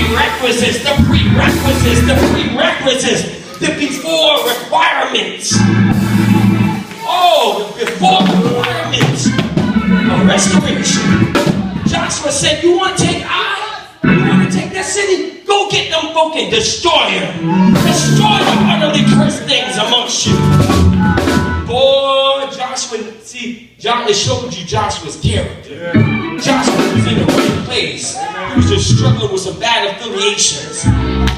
prerequisites, the before requirements. Oh, the before requirements of restoration. Joshua said, you want to take Ai? You want to take that city? Go get them folk and destroy them. Destroy the utterly cursed things amongst you. Boy, Joshua, see, John, it showed you Joshua's character. Joshua was in the right place. He was just struggling with some bad affiliations.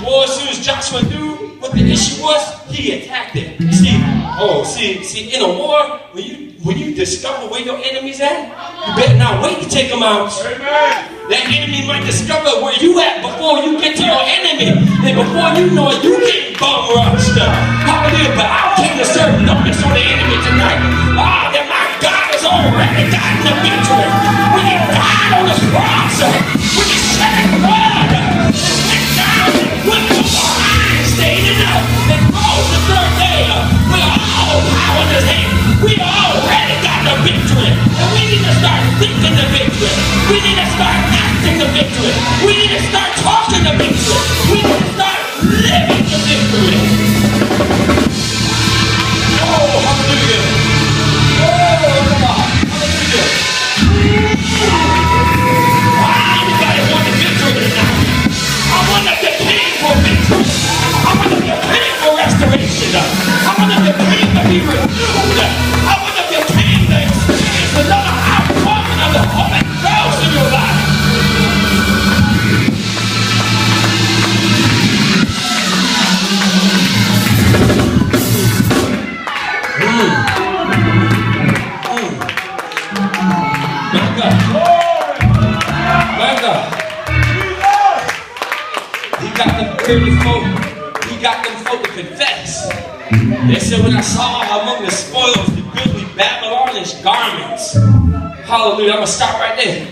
Boy, as soon as Joshua knew what the issue was, he attacked it. See, in a war, when you discover where your enemy's at, you better not wait to take them out. Amen. That enemy might discover where you at before you get to your enemy. And before you know it, you get bum rushed. Hallelujah. But I came to serve notice on the enemy tonight. That my God has already gotten the victory. When he died on the cross, when he shed blood, and went down and went to the iron stayed up and rose the third day with all power in his hand. We already got the victory. And we need to start thinking the victory. We need to start acting the victory. We need to start talking the victory. We need to start living the victory. Oh, hallelujah. Oh, God. Hallelujah. Anybody want the victory tonight? I want to depend for victory. I want to depend for restoration. I want to depend to be renewed. I want to depend to experience another outpouring of the Holy Ghost in your life. My God. He got them dirty folk. He got them folk to confess. They said, when I saw among the spoils the goodly Babylonish garments. Hallelujah. I'm going to stop right there.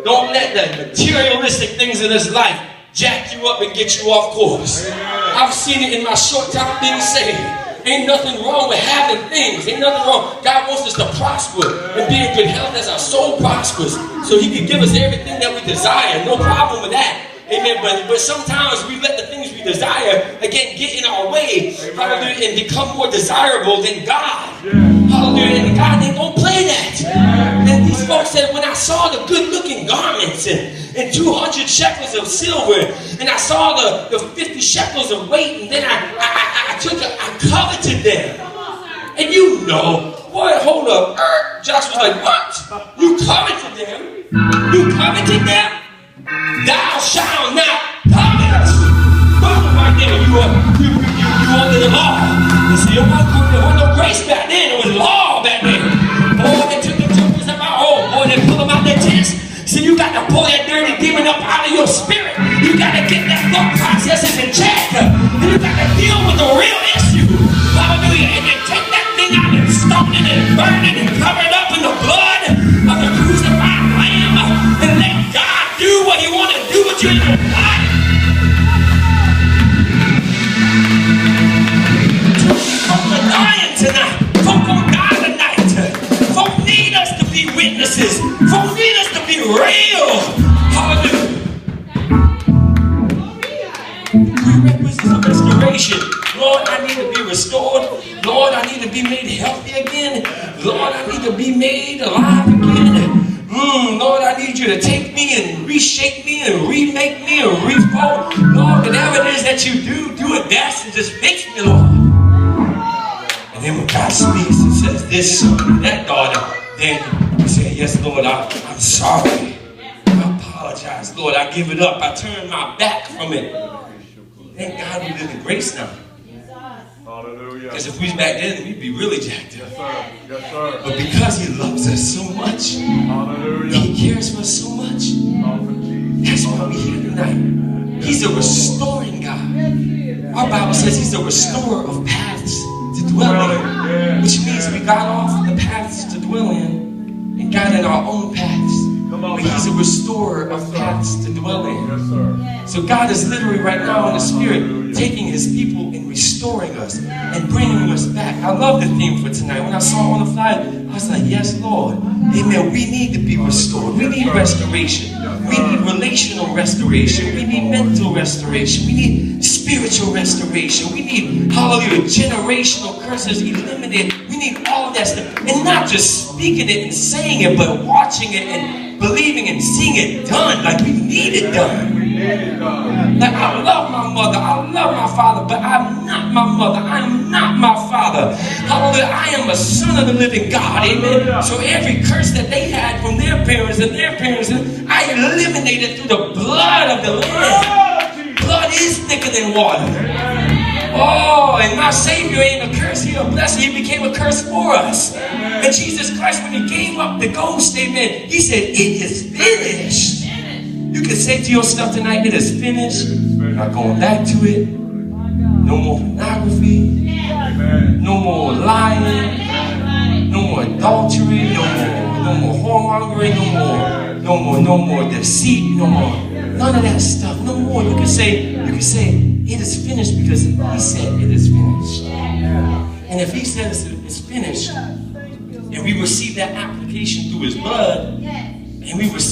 Don't let the materialistic things in this life jack you up and get you off course. I've seen it in my short time being saved. Ain't nothing wrong with having things. Ain't nothing wrong. God wants us to prosper and be in good health as our soul prospers. So he can give us everything that we desire. No problem with that. Amen. But sometimes we let the things we desire, again, get in our way. Hallelujah. And become more desirable than God. Hallelujah. And God ain't gonna play that. And these folks said, when I saw the good looking garments and 200 shekels of silver, and I saw the 50 shekels of weight, and then I coveted them. And you know, boy, hold up. Josh was like, what? You coveted them? You coveted them? Thou shalt not covet. Boom, right there. You under the law. You see, there wasn't no grace back then. It was law back then. Boy, they took the troopers up out. Oh, boy, they pull them out their tents. See, you got to pull that dirty demon up out of your spirit. You got to get that thought processes in check. And you got to deal with the real issue. Hallelujah. And then take that thing out and stone it and burn it and cover it up in the blood of the crucified lamb. And let God do what he wants to do with you in your life. Folk are dying tonight. Folk gonna die tonight. Folk need us to be witnesses. Folk need us to be real. Hallelujah. Prerequisites of restoration. Lord, I need to be restored. Lord, I need to be made healthy again. Lord, I need to be made alive again. Lord, I need you to take me and reshape me and remake me and refold. Lord, whatever it is that you do it best and just fix me, Lord. And then when God speaks and says this son and that daughter, then you say, yes, Lord, I'm sorry. I apologize. Lord, I give it up. I turn my back from it. Thank God we live in grace now. Because if we was back then, we'd be really jacked up. Yes, sir. Yes, sir. But because he loves us so much, he cares for us so much, that's why we're here tonight. He's a restoring God. Our Bible says he's a restorer of paths to dwell in, which means we got off the paths to dwell in and got in our own paths. But he's a restorer of paths to dwell in. So God is literally right now in the spirit taking his people and restoring us and bringing us back. I love the theme for tonight. When I saw it on the flyer, I was like, yes, Lord. Amen. We need to be restored. We need restoration. We need relational restoration. We need mental restoration. We need spiritual restoration. We need, hallelujah, generational curses eliminated. We need all of that stuff. And not just speaking it and saying it, but watching it and believing and seeing it done. Like we need it done. Like I love my mother, I love my father, but I'm not my mother, I'm not my father. Hallelujah, I am a son of the living God, amen. So every curse that they had from their parents and their parents, I eliminated through the blood of the Lamb. Blood is thicker than water. Oh, and my Savior ain't a curse, he a blessing. He became a curse for us. And Jesus Christ, when he gave up the ghost, amen, he said, it is finished. You can say to yourself tonight, it is finished. Not going back to it. No more pornography. No more lying. No more adultery. No more whoremongering. No more deceit. No more. None of that stuff. No more. You can say, it is finished because he said it is finished. And if he said it's finished, and we receive that application through his blood, and we receive